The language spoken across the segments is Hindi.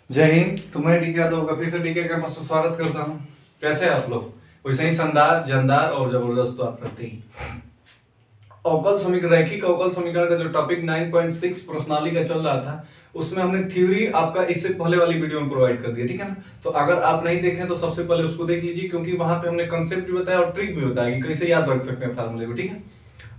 जय हिंद। तो मैं डीके यादव का फिर से डीके का मस्त स्वागत करता हूँ। कैसे हैं आप लोग? वैसे ही शानदार, जानदार और जबरदस्त तो आप करते ही। अवकल समीकरण, रैखिक अवकल समीकरण का जो टॉपिक 9.6 प्रश्नावली का चल रहा था, उसमें हमने थ्योरी आपका इससे पहले वाली वीडियो में प्रोवाइड कर दिया, ठीक है ना। तो अगर आप नहीं देखें तो सबसे पहले उसको देख लीजिए, क्योंकि वहां पे हमने कंसेप्ट भी बताया और ट्रिक भी बताया कि कैसे याद रख सकते हैं फार्मूले को, ठीक है।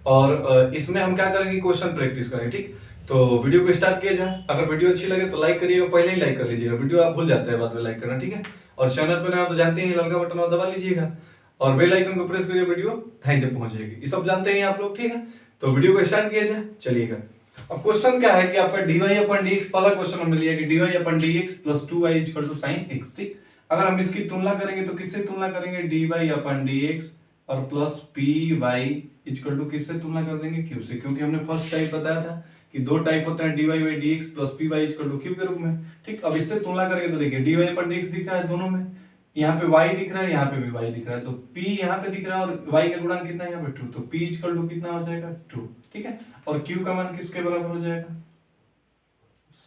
और इसमें हम क्या करेंगे, क्वेश्चन प्रैक्टिस करेंगे, ठीक। तो वीडियो को स्टार्ट किया जाए। अगर वीडियो अच्छी लगे तो लाइक करिएगा, पहले ही लाइक कर लीजिएगा, वीडियो आप भूल जाते हैं बाद में लाइक करना, ठीक है। और चैनल पर नया हो तो जानते हैं लड़का बटन और दबा लीजिएगा और बेल आइकन को प्रेस करिए, वीडियो टाइम तक पहुंच जाएगी। ये सब जानते हैं आप लोग, ठीक है। तो वीडियो को स्टार्ट किया जाए, चलिएगा। अब क्वेश्चन क्या है कि आपका dy अपन dx, पहला क्वेश्चन हमने लिया कि dy upon dx plus 2y equal to sin x, ठीक। अगर हम इसकी तुलना करेंगे तो किससे तुलना करेंगे, dy अपन dx और प्लस py इक्वल टू किससे तुलना कर देंगे, q से, क्योंकि हमने फर्स्ट टाइप बताया था कि दो टाइप होते हैं dy by dx plus py equal to q के रूप में, ठीक। अब इससे तुलना करेंगे तो देखिए dy अपन dx दिख रहा है दोनों में, यहाँ पे y दिख रहा है, यहाँ पे भी y दिख रहा है, तो p यहाँ पे दिख रहा है और y का गुणन कितना है यहाँ पे 2, तो p इक्वल टू कितना हो जाएगा 2, ठीक है। और q का मान किसके बराबर हो जाएगा,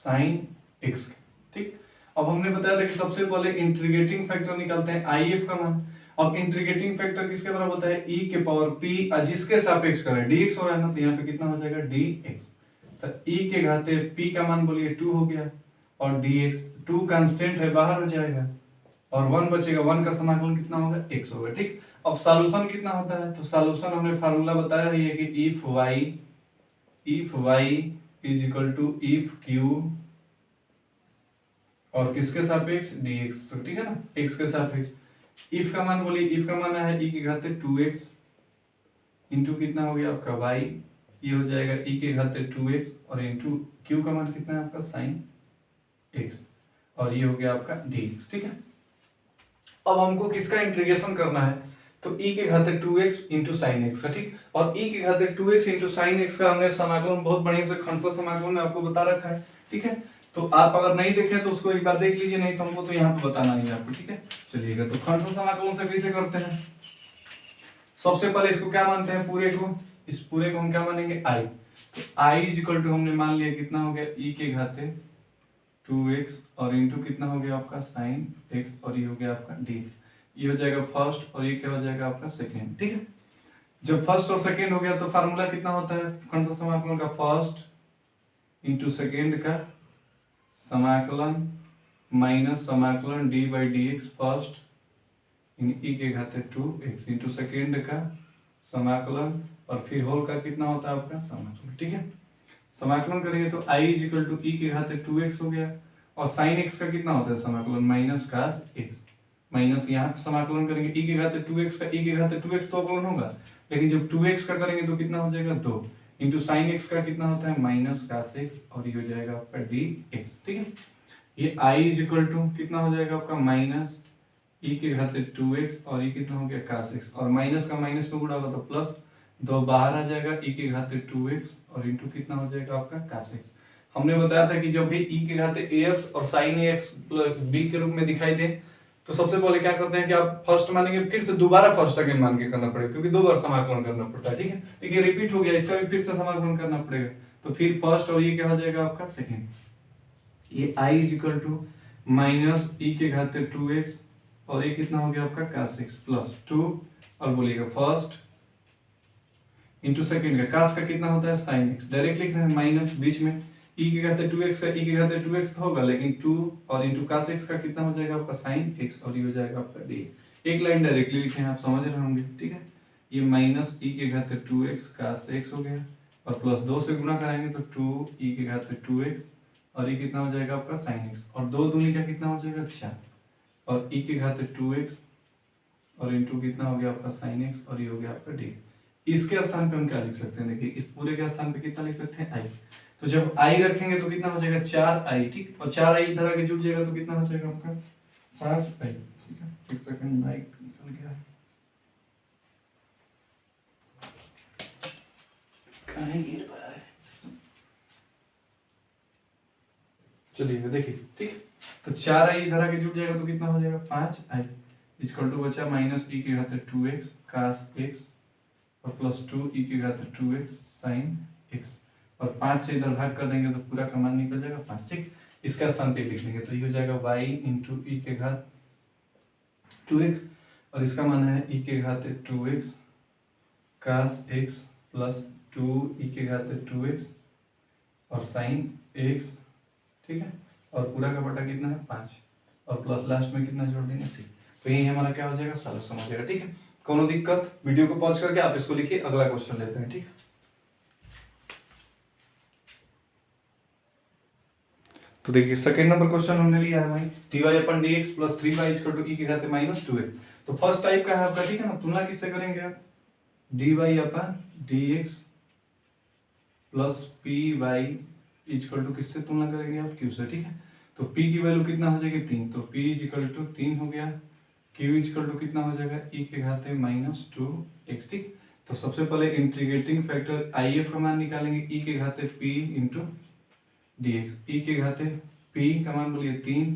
साइन x के, ठीक। अब हमने बताया था कि सबसे पहले इंटीग्रेटिंग फैक्टर निकालते हैं if का मान। अब इंटीग्रेटिंग फैक्टर किसके बराबर होता है, e के पावर p, जिसके सापेक्ष करें dx हो रहा है ना, तो यहाँ पे कितना हो जाएगा dx, तो e के घाते p का मान बोलिए 2 हो गया और dx 2 कांस्टेंट है, बाहर हो जाएगा और 1 बचेगा, 1 का समाकलन कितना होगा x होगा, ठीक। अब सॉल्यूशन कितना होता है, तो सॉल्यूशन हमने फार्मूला बताया है कि if y is equal to if q और किसके सापेक्ष dx, तो ठीक है ना, x के सापेक्ष। if का मान बोलिए, if का मान है e के घाते 2x इंटू कितना हो गया आपका y, ये हो जाएगा e के घाते 2x और इंटू q का मान कितना है आपका sin x और ये हो गया आपका dx, ठीक है। अब हमको किसका इंटीग्रेशन करना है, तो e के घाते 2x इंटू साइन एक्स का, ठीक। और e के घाते 2x इंटू साइन एक्स का हमने समाकलन बहुत बढ़िया से खंडसा समाकलन में आपको बता रखा है, ठीक है। तो आप अगर नहीं देखें तो उसको एक बार देख लीजिए, नहीं तो हमको तो यहाँ पे बताना ही है आपको, ठीक है। चलिएगा, तो खंडसा समाकलन से कैसे करते हैं, सबसे पहले इसको क्या मानते हैं, पूरे को, इस पूरे को हम क्या मानेंगे i, तो i इज इक्वल टू हमने मान लिया कितना हो गया e के घाते 2x और इंटू कितना हो गया आपका साइन x और ये हो गया आपका dx, ये हो जाएगा फर्स्ट और ये क्या हो जाएगा आपका सेकेंड, ठीक है। जब फर्स्ट और सेकेंड हो गया तो फार्मूला कितना होता है खंडसा समाकलन का, फर्स्ट इंटू सेकेंड का समाकलन माइनस समाकलन d by d x first in e के घाते 2x इंटू सेकेंड का समाकलन और फिर होल का कितना होता है आपका समाकलन, ठीक है। समाकलन करेंगे तो i इज इक्वल टू ई के घाते 2x हो गया और साइन x का कितना होता है समाकलन माइनस कास x, माइनस यहाँ पे समाकलन करेंगे e के घाते 2x का, e के घाते 2x तो अवकलन होगा, लेकिन जब 2x का करेंगे तो कितना हो जाएगा 2 इंटू साइन x का कितना होता है माइनस कास x और ये हो जाएगा आपका dx, ठीक है। ये i इज इक्वल टू कितना हो जाएगा आपका माइनस e के घाते 2x और ये कितना हो गया कास x और माइनस का माइनस में गुणा होगा तो प्लस 2 बाहर आ जाएगा e के घाते 2x और इंटू कितना हो जाएगा आपका कास x। हमने बताया था कि जब भी e के घाते ax और sin ax b के रूप में दिखाई दे तो सबसे पहले क्या करते हैं कि आप फर्स्ट मानेंगे, फिर से दोबारा फर्स्ट सेकंड मान के करना पड़ेगा, क्योंकि दो बार समाकलन करना पड़ता है, ठीक है। देखिए रिपीट हो गया, इसका भी फिर से समाकलन करना पड़ेगा, तो फिर फर्स्ट और ये क्या हो जाएगा आपका सेकंड, ये i is equal to minus e के घाते 2x और ये कितना हो गया आपका कास x प्लस 2 और बोलिएगा फर्स्ट इंटू सेकेंड का, कास का कितना होता है साइन x, डायरेक्ट लिख रहे हैं माइनस बीच में e के घाते 2x का, e के घाते 2x तो होगा लेकिन 2 और इंटू कास x का कितना हो जाएगा आपका साइन x और ये हो जाएगा आपका d, एक लाइन डायरेक्टली लिखे हैं, आप समझ रहे होंगे, ठीक है। ये माइनस e के घाते 2x कास x हो गया और प्लस 2 से गुणा कराएंगे तो 2 e के घाते 2x और ये कितना हो जाएगा आपका साइन x और 2 दूनी का कितना हो जाएगा 4 और e के घाते 2x और इंटू कितना हो गया आपका साइन x और ये हो गया आपका d। इसके स्थान पे हम क्या लिख सकते हैं, देखिए इस पूरे के स्थान पे कितना लिख सकते हैं i, तो जब i रखेंगे तो कितना हो जाएगा 4i, ठीक, और 4i इधर आके जुड़ जाएगा तो कितना हो जाएगा आपका 5i, ठीक है। एक सेकंड माइक निकल गया, कहीं गिर रहा है, चलिए देखिए, ठीक, तो 4i इधर आके जुड़ जाएगा तो कितना हो जाएगा 5i इक्वल टू बचा माइनस e के घाते 2x कास x और प्लस 2 e के घाते 2x साइन x और 5 से इधर भाग कर देंगे तो पूरा का मान निकल जाएगा 5, ठीक। इसका स्थान पे लिख देंगे, तो ये हो जाएगा y इंटू ई के घात 2x, और इसका मान है ई के घात 2x कास x प्लस 2 ई के घात 2x और साइन x, ठीक है, और पूरा का बटा कितना है 5, और प्लस लास्ट में कितना जोड़ देंगे c। तो यही हमारा क्या हो जाएगा, सॉल्यूशन हो जाएगा। ठीक है, कोनो दिक्कत, वीडियो को पॉज करके आप इसको लिखिए, अगला क्वेश्चन लेते हैं। ठीक है, तो देखिए सेकंड नंबर क्वेश्चन हमने लिया है भाई, dy/dx प्लस 3y = e के घात -2x। तो फर्स्ट टाइप का है आपका, ठीक है ना, तुलना किससे करेंगे आप, dy/dx प्लस py = किससे तुलना करेंगे आप, q से। ठीक है, तो p की वैल्यू कितना हो जाएगी 3, तो p = 3 हो गया, q = कितना हो जाएगा e के घात -2x। ठीक, तो सबसे पहले इंटीग्रेटिंग फैक्टर if का मान निकालेंगे, e के घात p इंटू dx, e के घाते p का मान बोलिए 3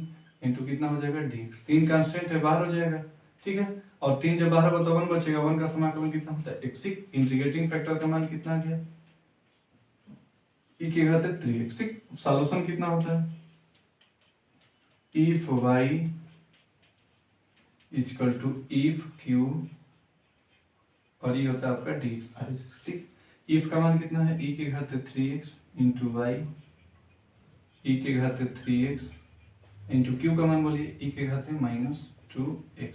इंटू कितना हो जाएगा dx, 3 कांस्टेंट है, बाहर हो जाएगा। ठीक है, और 3 जब बाहर होगा तो 1 बचेगा, 1 का समाकलन कितना होता है x। इंटीग्रेटिंग फैक्टर का मान कितना गया, e के घाते 3x। ठीक, सॉल्यूशन कितना होता है, if y if q और ये होता है आपका dx। ठीक, if का मान कितना है, e के घाते 3x इंटू y e के घाते 3x इंटू क्यू का मान बोलिए e के घाते -2x,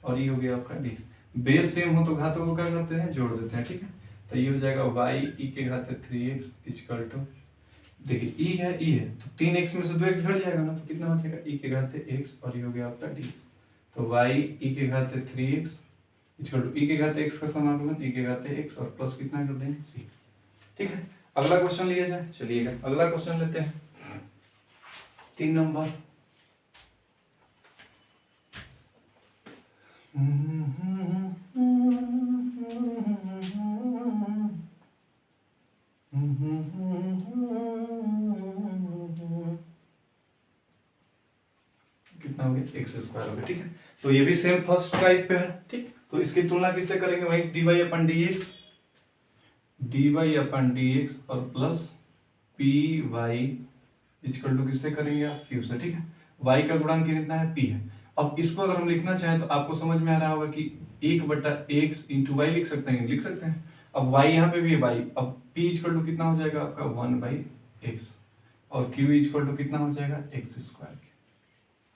और ये हो गया आपका dx। बेस सेम हो तो घातों को क्या करते हैं, जोड़ देते हैं। ठीक है, तो ये हो जाएगा y e के घाते 3x = देखिए e है तो 3x में से 2x घट जाएगा ना, तो कितना हो जाएगा e के घाते x, और ये हो गया आपका dx। तो y e के घाते 3x = e के घाते x का समाकलन e के घाते x, और प्लस कितना कर देंगे c। ठीक है, अगला क्वेश्चन लिया जाए, चलिएगा अगला क्वेश्चन लेते हैं, 3 नंबर। कितना हो गया, x² हो गया। ठीक है, तो ये भी सेम फर्स्ट टाइप पे है। ठीक, तो इसकी तुलना किससे करेंगे, वही dy/dx और प्लस py = किससे करेंगे आप, q से। ठीक है, y का गुणांक कितना है, p है। अब इसको अगर हम लिखना चाहें तो आपको समझ में आ रहा होगा कि 1/x इंटू वाई लिख सकते हैं। अब y यहाँ पे भी है y, अब p = कितना हो जाएगा आपका 1/x, और q = कितना हो जाएगा x²।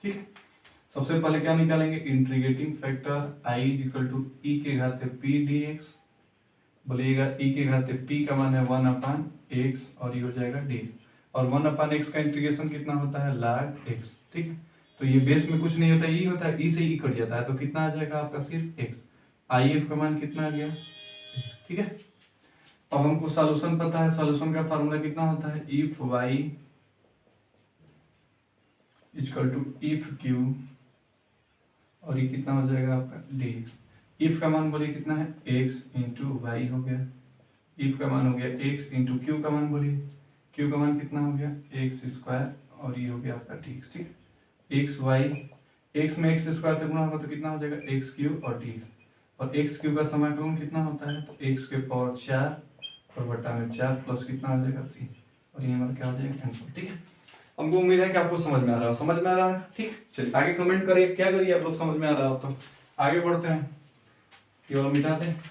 ठीक है, सबसे पहले क्या निकालेंगे, इंटीग्रेटिंग फैक्टर i = e के घाते p dx, बोलिएगा e के घाते p का मान है 1/x, और ये हो जाएगा dx, और 1/x का इंटीग्रेशन कितना होता है, log x। ठीक है, तो ये बेस में कुछ नहीं होता है, ई होता है, ई से ई कट जाता है, तो कितना आ जाएगा आपका सिर्फ x। if का मान कितना आ गया x। ठीक है, अब हमको सॉल्यूशन पता है, सॉल्यूशन का फार्मूला कितना होता है, if y if q, और ये कितना हो जाएगा आपका dx। if का मान बोलिए कितना है, x इंटू वाई हो गया, if का मान हो गया x इंटू q का मान बोलिए, q का मान कितना हो गया x², और ये हो गया आपका dx। ठीक है, x y, x में x² से गुणा होगा तो कितना हो जाएगा x³ और dx, और x³ का समाकलन कितना होता है, तो x⁴ और बटा में 4 प्लस कितना हो जाएगा c, और ये हमारा क्या हो जाएगा आंसर। ठीक है, हमको उम्मीद है कि आपको समझ में आ रहा हो, समझ में आ रहा है। ठीक, चलिए आगे कमेंट करिए, क्या करिए आप लोग समझ में आ रहा हो तो आगे बढ़ते हैं, केवल मिटाते हैं।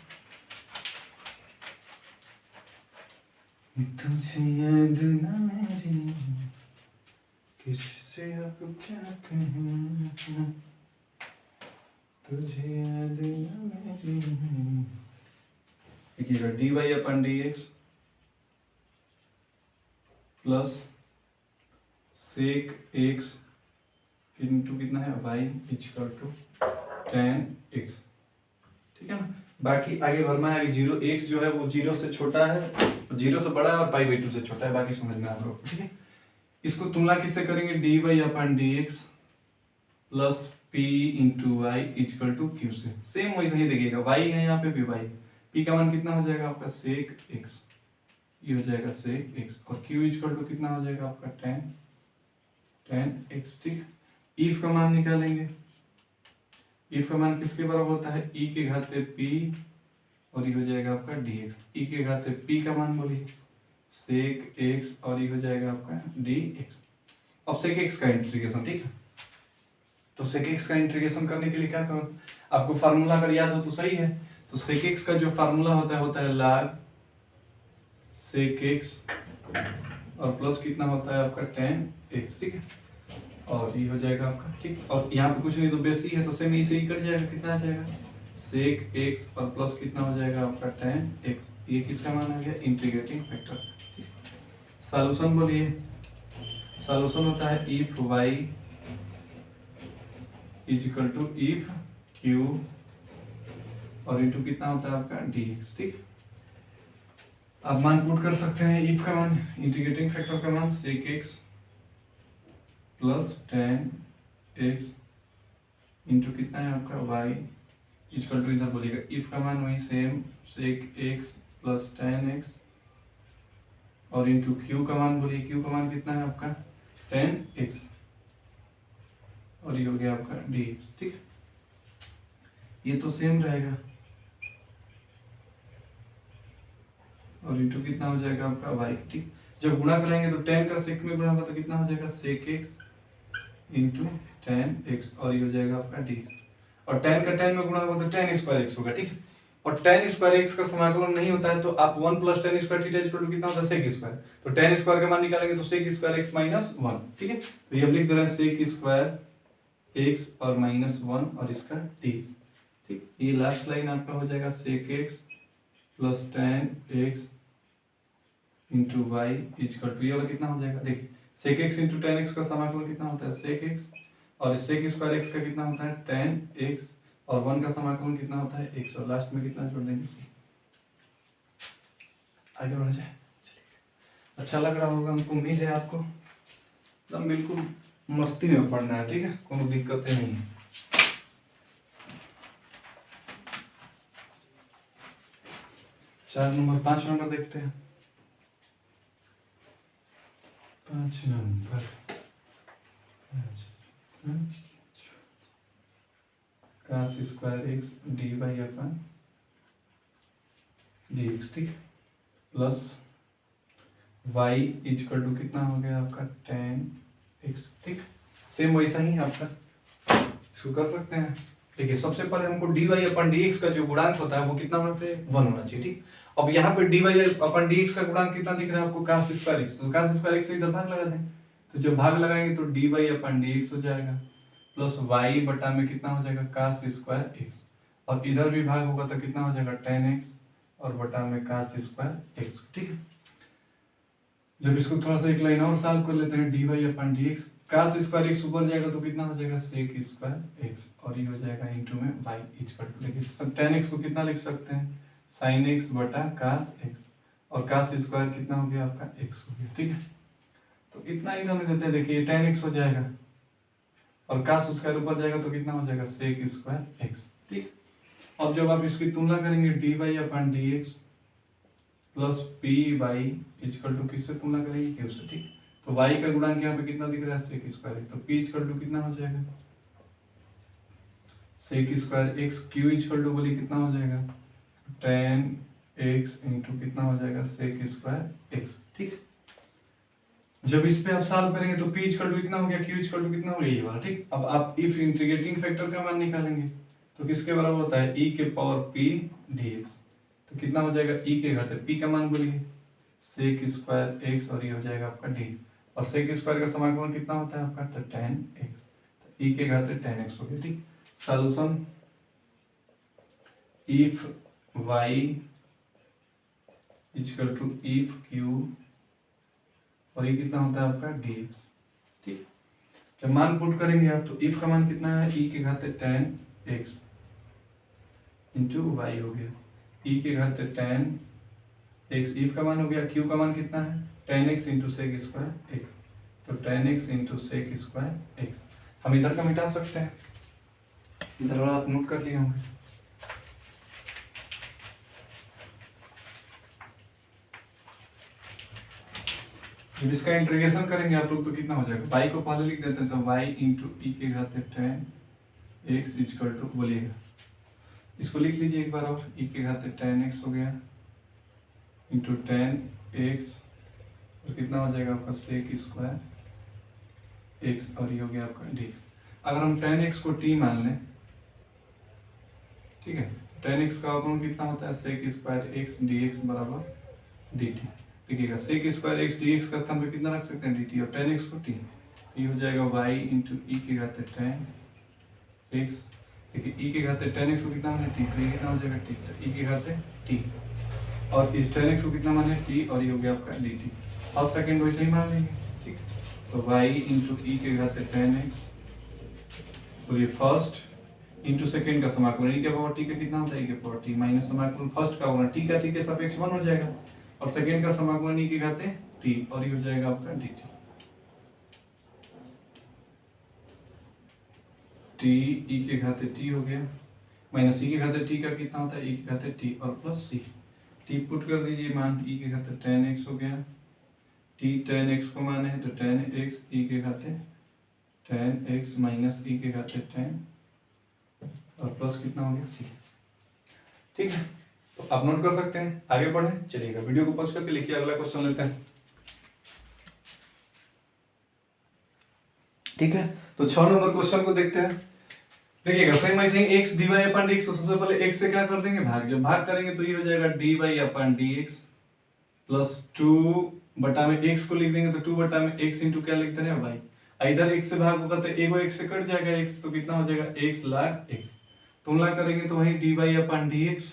तुझे याद ना मेरी, किससे अब क्या कहूं, तुझे याद ना मेरी। देखिएगा dy/dx plus sec x into कितना है y = tan x। ठीक है ना, बाकी आगे भरना है, 0 x जो है वो 0 से छोटा है, 0 से बड़ा है, और π/2 से छोटा है, बाकी समझ में आ रहा होगा। ठीक है, इसको तुलना किससे करेंगे, dy/dx plus p into Y = q से। सेम वैसे ही देखिएगा, y है यहाँ पे भी y, p का मान कितना हो जाएगा आपका sec x, ये हो जाएगा sec x, और q = कितना हो जाएगा आपका tan x। ठीक है, if का मान निकालेंगे, if का मान किसके बराबर होता है, e के घाते p, और ये हो जाएगा आपका dx। e के घाते p का मान बोलिए sec x, और ये हो जाएगा आपका dx। अब सेक एक्स का इंटीग्रेशन, ठीक है। तो सेक एक्स का इंटीग्रेशन करने के लिए क्या करो, आपको फार्मूला अगर याद हो तो सही है। तो सेक एक्स का जो फार्मूला होता है log सेक एक्स और प्लस कितना होता है आपका tan x, ठीक है। और ये हो जाएगा आपका, ठीक। और यहाँ पे कुछ नहीं तो बेस ही है, तो सेम इसे ही कट जाएगा, कितना आ जाएगा सेक एक्स और प्लस कितना हो जाएगा आपका tan x। ये किसका मान आ गया, इंटीग्रेटिंग फैक्टर, ठीक। सॉल्यूशन बोलिए, सॉल्यूशन होता है if y is equal to if q और इंटू कितना होता है आपका dx, ठीक। आप मान पुट कर सकते हैं, इफ का मान इंटीग्रेटिंग फैक्टर का मान sec X plus tan x into कितना है आपका y इक्वल टू, इधर बोलिएगा इफ का मान वही सेम सेक x प्लस tan x और इंटू q का मान बोलिए, q का मान कितना है आपका tan x और ये हो गया आपका dx, ठीक। ये तो सेम रहेगा और इंटू कितना हो जाएगा आपका y, ठीक। जब गुणा करेंगे तो tan का सेक में गुणा होगा तो कितना हो जाएगा sec x into tan x और ये हो जाएगा आपका dx। और tan का tan में गुणा होगा तो tan स्क्वायर x होगा, ठीक है। और tan स्क्वायर x का समाकलन नहीं होता है तो आप 1 plus tan square theta equal to कितना होता है सेक स्क्वायर। तो tan स्क्वायर का मान निकालेंगे तो सेक स्क्वायर x माइनस 1, ठीक है। तो ये हम लिख दे रहे हैं सेक स्क्वायर x और माइनस 1 और इसका dx, ठीक। ये लास्ट लाइन आपका हो जाएगा sec x plus tan x into Y equal to, ये वाला कितना हो जाएगा, देखिए sec x into tan x का समाकलन कितना होता है सेक x और सेक स्क्वायर x का कितना होता है tan x और 1 का समाकलन कितना होता है x और लास्ट में कितना जोड़ देंगे c। आगे बढ़ा जाए, चलिए। अच्छा लग रहा होगा हमको, उम्मीद है आपको एकदम बिल्कुल मस्ती में पढ़ना है, ठीक है, कोनो दिक्कतें नहीं है। चार नंबर 5 नंबर देखते हैं, 5 number cos square x D by upon D x, ठीक, प्लस वाई इक्वल टू कितना हो गया आपका tan x, ठीक। सेम वैसा ही आपका इसको कर सकते हैं। देखिए सबसे पहले हमको D Y upon D x का जो गुणांक होता है वो कितना होना चाहिए 1 होना चाहिए, ठीक। अब यहाँ पे D Y upon D x का गुणांक कितना दिख रहा है आपको cos स्क्वायर एक्स, तो cos स्क्वायर एक्स से इधर भाग लगा दें, तो जब भाग लगाएंगे तो D Y upon D x हो जाएगा प्लस वाई बटा में कितना हो जाएगा cos स्क्वायर एक्स और इधर भी भाग होगा तो कितना हो जाएगा tan x और बटा में cos स्क्वायर एक्स, ठीक है। जब इसको थोड़ा सा एक लाइन और सॉल्व कर लेते हैं d Y upon D x, cos square x ऊपर जाएगा तो कितना हो जाएगा सेक स्क्वायर एक्स और ये हो जाएगा इंटू में वाई इक्वल टू, देखिए सब tan x को कितना लिख सकते हैं sin x बटा cos x और cos स्क्वायर कितना हो गया आपका x हो गया, ठीक है। तो इतना ही रहने देते हैं, देखिए tan x हो जाएगा और cos स्क्वायर ऊपर जाएगा तो कितना हो जाएगा सेक स्क्वायर एक्स, ठीक। अब जब आप इसकी तुलना करेंगे D Y upon D X plus P Y equal to किससे तुलना करेंगे क्यू से, ठीक। तो y का गुणांक यहाँ पे कितना दिख रहा है सेक स्क्वायर एक्स, तो p इक्वल टू कितना हो जाएगा sec square X, q equal to बोलिए कितना हो जाएगा tan x इंटू कितना हो जाएगा सेक स्क्वायर एक्स, ठीक। जब इस पे आप सॉल्व करेंगे तो p इक्वल टू कितना हो गया q इक्वल टू कितना हो गया ये वाला, ठीक। अब आप इफ इंटीग्रेटिंग फैक्टर का मान निकालेंगे तो किसके बराबर होता है e के पावर p dx, तो कितना हो जाएगा e के घात p का मान बोलिए सेक स्क्वायर एक्स और ये हो जाएगा आपका d और सेक स्क्वायर का समाकलन कितना होता है आपका तो tan x, तो e के घात tan x हो गया, ठीक। Solution if y equal to if q और ये कितना होता है आपका dx, ठीक। जब मान पुट करेंगे आप तो इफ का मान कितना है e के घात tan x इंटू वाई हो गया e के घात tan x, इफ का मान हो गया, q का मान कितना है tan x into sec square x, तो tan x into sec square x। हम इधर का मिटा सकते हैं, इधर वाला आप नोट कर लिए होंगे। जब इसका इंटीग्रेशन करेंगे आप लोग तो कितना हो जाएगा, y को पहले लिख देते हैं तो y इंटू ई के घात tan x इक्वल टू बोलिएगा, इसको लिख लीजिए एक बार और, e के घात tan x हो गया इंटू tan x और कितना हो जाएगा आपका सेक स्क्वायर एक्स और ये हो गया आपका डी। अगर हम tan x को t मान लें, ठीक है, tan x का अवकलन कितना होता है, sec स्क्वायर x dx बराबर dt। देखिएगा sec स्क्वायर x dx का स्थान पे कितना रख सकते हैं, dt, और tan x को t, ये हो जाएगा y इंटू ई के घाते tan x। देखिए e के घाते tan x को कितना माने t, तो ये कितना हो जाएगा t, तो e के घाते t, और इस tan x को कितना माने t, और ये हो गया आपका dt। और सेकंड वैसे ही मान लेंगे, ठीक, तो y इंटू ई के घाते tan x, तो ये फर्स्ट इंटू सेकेंड का समाकलन, ई के पावर टी का कितना होता है, ई के पावर टी माइनस समाकलन फर्स्ट का होगा टी का टी के सापेक्ष 1 हो जाएगा, और सेकेंड का समाकलन ई के घाते टी, और ये हो जाएगा आपका डी टी। टी ई के घाते टी हो गया, माइनस ई के घाते टी का कितना होता है, ई के घाते टी और प्लस सी। टी पुट कर दीजिए मान, ई के घाते tan x हो गया, टी tan x को माने तो tan x ई के घाते tan x माइनस ई के घाते tan, और प्लस कितना हो गया सी। ठीक है, तो आप नोट कर सकते हैं, आगे बढ़े चलिएगा, वीडियो को पॉज करके लिखिए, अगला क्वेश्चन लेते हैं। ठीक है, तो 6 नंबर क्वेश्चन को देखते हैं। देखिएगा सेम ऐसे ही x dy अपन dx, तो सबसे पहले x से क्या कर देंगे भाग, जब भाग करेंगे तो ये हो जाएगा dy अपन dx प्लस 2 बटा में x को लिख देंगे, तो 2 बटा में x इंटू क्या लिखते हैं भाई, इधर x से भाग होगा तो एगो x से कट जाएगा x, तो कितना हो जाएगा x लाख x, तुलना करेंगे तो वही dy upon dx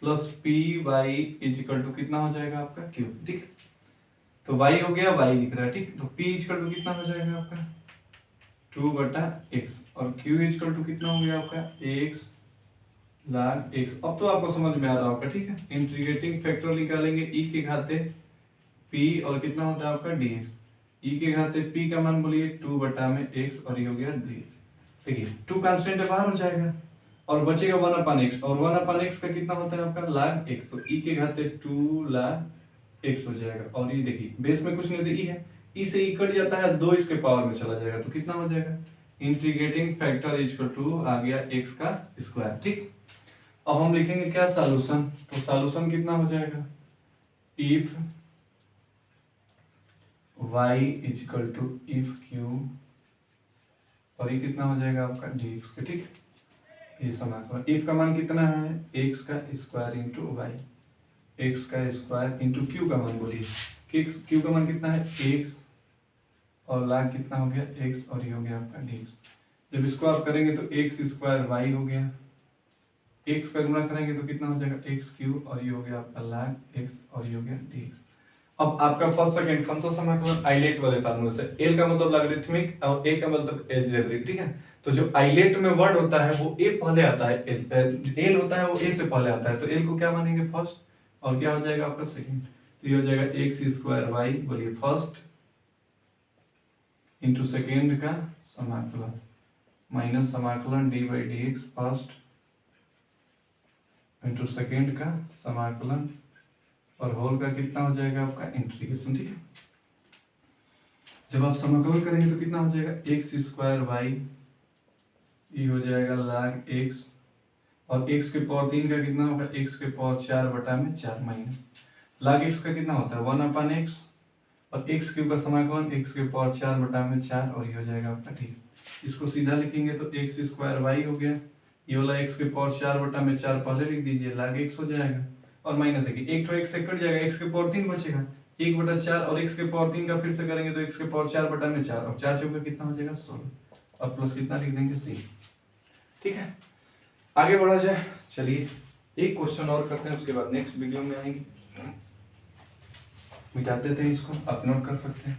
plus P Y equal to कितना हो जाएगा आपका q। ठीक है, तो y हो गया, y दिख रहा है, ठीक, तो p इजिकल टू कितना हो जाएगा आपका 2 बटा x, और q इजिकल टू कितना हो गया आपका x लाख x। अब तो आपको समझ में आ रहा होगा, ठीक है, इंटीग्रेटिंग फैक्टर निकालेंगे e के घाते p, और कितना होता है आपका dx, e के घाते p का मान बोलिए 2 बटा में x, और ये हो गया dx। देखिए 2 कांस्टेंट बाहर हो जाएगा, और बचेगा 1 अपन x, और 1 अपन x का कितना होता है आपका लाख x, तो e के घाते 2 लाख x हो जाएगा, और ये देखिए बेस में कुछ नहीं होता, e है, e से e कट जाता है, 2 इसके पावर में चला जाएगा, तो कितना हो जाएगा इंटीग्रेटिंग फैक्टर इक्वल टू आ गया x का स्क्वायर। ठीक, अब हम लिखेंगे क्या सॉल्यूशन, तो सॉल्यूशन कितना हो जाएगा if y equal to if q, और ये कितना हो जाएगा आपका dx का। ठीक, ये समाकलन इफ का मान कितना है x का स्क्वायर इंटू वाई, एक्स का स्क्वायर इंटू क्यू का मान बोलिए, क्यू का मान कितना है x, और लाख कितना हो गया x, और ये हो गया आपका dx। जब इसको आप करेंगे तो x स्क्वायर y हो गया, x का गुणा करेंगे तो कितना हो जाएगा x क्यू, और ये हो गया आपका लाख x, और ये हो गया dx। अब आपका फर्स्ट सेकंड कौन सा समाकलन, आइलेट वाले फार्मूले से, एल का मतलब लॉगरिथमिक और ए का मतलब एलजेब्रिक। ठीक है, तो जो आइलेट में वर्ड होता है वो ए पहले आता है, एल होता है वो ए से पहले आता है, तो एल को क्या मानेंगे फर्स्ट, और क्या हो जाएगा आपका सेकंड, तो ये हो जाएगा एक्स स्क्वायर वाई बोलिए फर्स्ट इंटू सेकेंड का समाकलन माइनस समाकलन d by d x first into second का समाकलन, और होल का कितना हो जाएगा आपका इंटीग्रेशन। ठीक है, जब आप समाकलन करेंगे तो कितना हो जाएगा एक्स स्क्वायर वाई, ये हो जाएगा लाख एक्स, और x के पावर 3 का कितना होगा x के पावर 4 बटा में 4 माइनस लाख x का कितना होता है 1 अपन x, और x क्यूब का समाकलन x के पावर 4 बटा में 4, और ये हो जाएगा आपका। ठीक, इसको सीधा लिखेंगे तो एक्स स्क्वायर वाई हो गया, ये वाला x के पावर 4 बटा में 4 पहले लिख दीजिए, लाख x हो जाएगा, और माइनस देखिए एक तो x से कट जाएगा, x के पावर 3 बचेगा 1 बटा 4, और x के पावर 3 का फिर से करेंगे तो x के पावर 4 बटा में 4, और 4 चौका कितना हो जाएगा 16, और प्लस कितना लिख देंगे c। ठीक है, आगे बढ़ा जाए, चलिए एक क्वेश्चन और करते हैं, उसके बाद नेक्स्ट वीडियो में आएंगे, मिटा देते हैं इसको, आप नोट कर सकते हैं।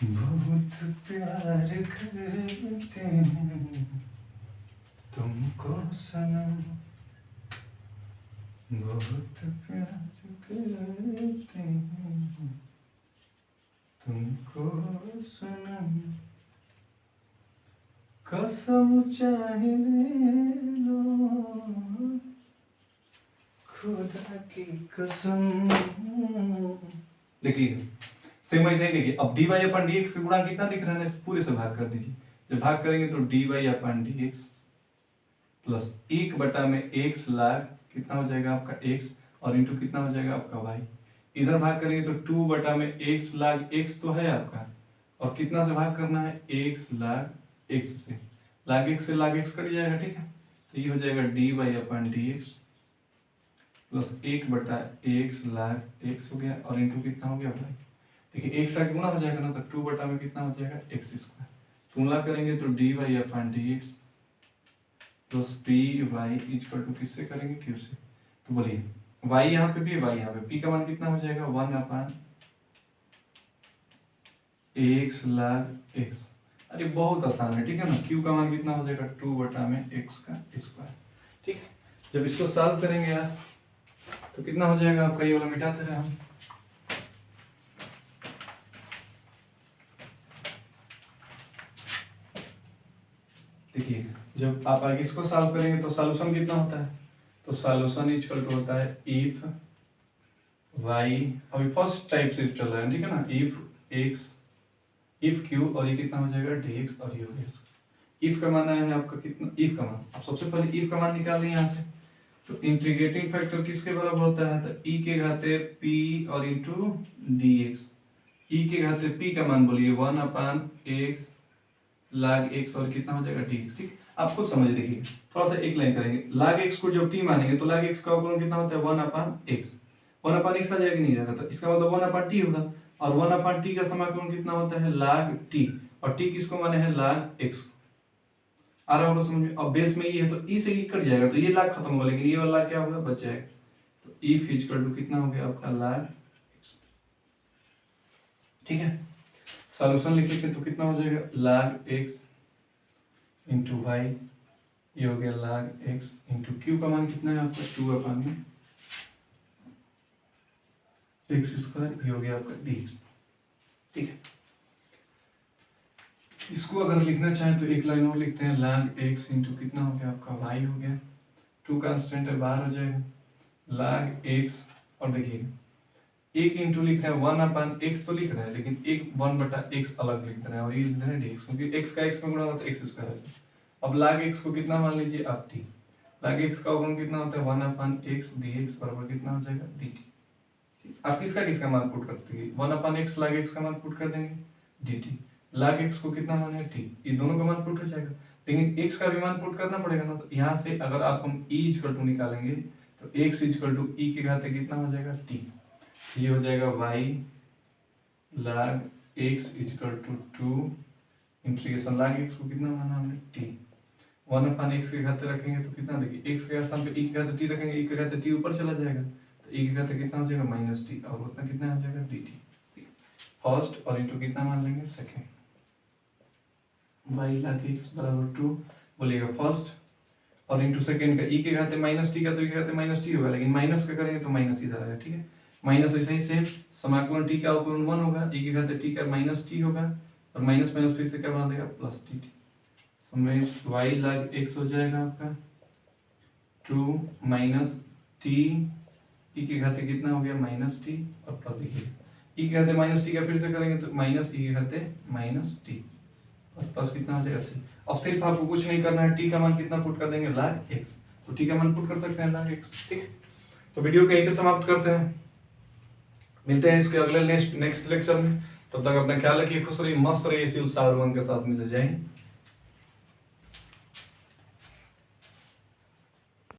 बहुत प्यार करते हैं तुमको सनम, बहुत प्यार करते हैं तुमको सनम, कसम चाहे ले लो खुदा की कसम। देखिए सेम ऐसे ही देखिए, अब dy अपन dx का गुणा कितना दिख रहा है, पूरे से भाग कर दीजिए, जब भाग करेंगे तो dy अपन dx प्लस 1 बटा में x लाख कितना हो जाएगा आपका x, और इंटू कितना हो जाएगा आपका y, इधर भाग करेंगे तो 2 बटा में x log x तो है आपका, और कितना से भाग करना है, x log x से, log x से log x कर जाएगा, ठीक है। तो ये हो जाएगा dy/dx प्लस 1 बटा x log x हो गया, और इंटू कितना हो गया भाई, देखिए x का गुना हो जाएगा ना, तो 2 बटा में कितना हो जाएगा x स्क्वायर, गुणा करेंगे तो dy/dx plus P Y equal to किससे करेंगे, क्यू से। तो बोलिए y यहाँ पे भी है, y यहाँ पे, p का मान कितना हो जाएगा 1/x log x, अरे बहुत आसान है, ठीक है ना। q का मान कितना हो जाएगा 2 बटा में x का स्क्वायर, ठीक है। जब इसको सॉल्व करेंगे यार तो कितना हो जाएगा आपका, ये वाला मिटाते रहे हम, देखिए जब आप आगे इसको सॉल्व करेंगे तो सॉल्यूशन कितना होता है, तो सॉल्यूशन इक्वल टू होता है इफ y, अभी फर्स्ट टाइप से चल रहा है, ठीक है ना, इफ x इफ q, और ये कितना हो जाएगा dx, और ये हो गया इफ का मान आया है आपका कितना, इफ का मान, आप सबसे पहले इफ का मान निकाल लें यहाँ से। तो इंटीग्रेटिंग फैक्टर किसके बराबर होता है, तो e के घाते p और इंटू dx, e के घाते p का मान बोलिए 1/x log x, और कितना हो जाएगा dx, ठीक। आप खुद समझ देखिए, थोड़ा सा एक लाइन करेंगे, log x को जब t मानेंगे तो log x का अवकलन कितना होता है 1/x, 1/x आ जाएगा, नहीं जाएगा, तो इसका मतलब 1/t होगा, और 1/t का समाकलन कितना होता है log t, और t किसको माने हैं log x, आ रहा होगा समझ में। अब बेस में ये है तो e से e कट जाएगा, तो ये log खत्म होगा, लेकिन ये वाला log क्या होगा, बच जाएगा। तो if इक्वल टू कितना हो गया आपका log x, ठीक है। सॉल्यूशन लिखेंगे तो कितना हो जाएगा log x इंटू वाई, ये हो गया log x इंटू क्यू का मान कितना है आपका 2/में x स्क्वायर, ये हो गया आपका dx, ठीक है। इसको अगर लिखना चाहें तो एक लाइन और लिखते हैं, log x इंटू कितना हो गया आपका y हो गया, 2 कांस्टेंट है बाहर हो जाएगा, log x, और देखिए एक इंटू लिख रहे हैं 1/x तो लिख रहे हैं, लेकिन एक 1/x अलग लिख रहे हैं, और ये लिख रहे हैं dx, क्योंकि x का x में गुणा होता है x स्क्वायर है। अब log x को कितना मान लीजिए आप t, log x का अवकलन कितना होता है 1/x dx बराबर कितना हो जाएगा dt, आप किसका किसका मान पुट कर सकते हैं, 1/x log x का मान पुट कर देंगे dt, log x को कितना मान है t, ये दोनों का मान पुट हो जाएगा, लेकिन x का भी मान पुट करना पड़ेगा ना। तो यहाँ से अगर आप हम e इक्वल टू निकालेंगे तो x इक्वल टू e के घाते कितना हो जाएगा t, ये हो जाएगा y log x equal to 2 integration log x को कितना माना हमने t, 1/x के घाते रखेंगे तो कितना, देखिए x के स्थान पे e के घाते t रखेंगे, e के घाते t ऊपर चला जाएगा, तो e के घाते कितना हो जाएगा -t, और उतना कितना हो जाएगा dt, फर्स्ट, और इंटू कितना मान लेंगे सेकेंड, y log x बराबर 2 बोलिएगा फर्स्ट, और इंटू सेकेंड का e के घाते -t का, तो e के घाते -t होगा, लेकिन माइनस का करेंगे तो माइनस इधर आएगा, ठीक है। माइनस ऐसे ही सेम, समाकलन t का अवकलन 1 होगा, e के घाते t का -t होगा, और माइनस माइनस फिर से क्या बना देगा प्लस dt, समय y log x हो जाएगा आपका 2 माइनस t, e के घाते कितना हो गया -t, और प्लस देखिए e के घाते -t का फिर से करेंगे तो माइनस e के घाते -t, और प्लस कितना हो जाएगा c। अब सिर्फ आपको कुछ नहीं करना है, t का मान कितना पुट कर देंगे log x, तो t का मान पुट कर सकते हैं log x, ठीक है। तो वीडियो को यहीं पे समाप्त करते हैं, मिलते हैं इसके अगले नेक्स्ट लेक्चर में, तब तक अपना ख्याल रखिए, खुश रहिए, मस्त रहिए, इसी उत्साह और उमंग के साथ मिलते जाएं।